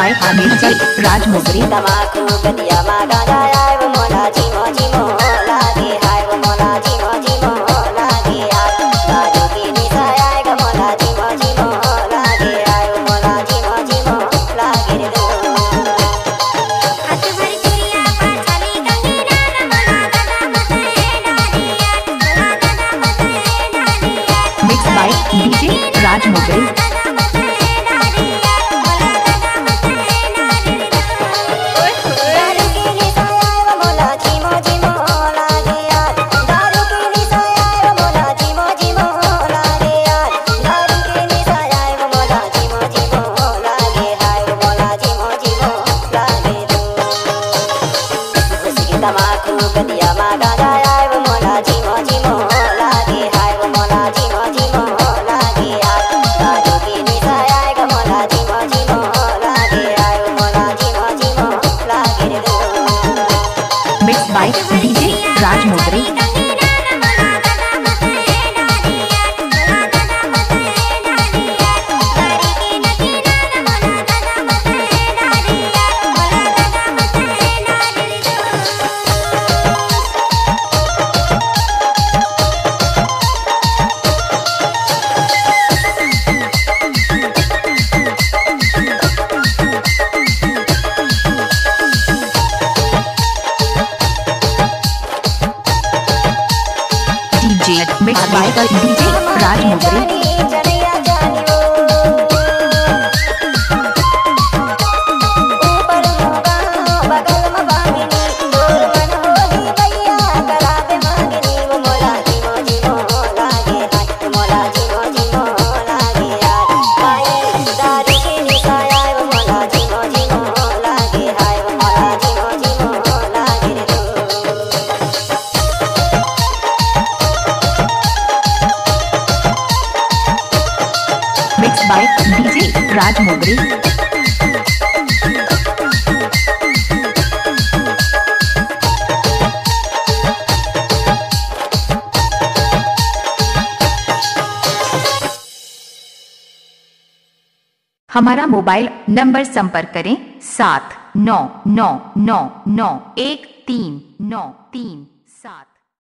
Bye Aamir जी राज मोगरी। तमाकू गदिया मा Gaza आए वो मोला जीमो जीमो लागे हाय वो मोला जीमो जीमो लागे यार दारू की निशा आए ग मोला जीमो जीमो लागे हाय वो मोला जीमो जीमो लागे रे दो हाथ भरी चुरिया पाछाली गंगेरा न मोला दादा मत ए डाली यार मोला दादा मत ए डाली यार। Mix by DJ Raj मोगरी। तमाकू गदिया मा गाजा आए वो मोला जीमो जीमो लागे हाय वो मोला जीमो जीमो लागे यार दारू की निशा आए ग मोला जीमो जीमो लागे हाय वो मोला जीमो जीमो लागे रे दो mix by DJ Raj Mogri. Mix by DJ Raj Mogri. Mix by DJ Raj Mogri. हमारा मोबाइल नंबर संपर्क करें 7999913937।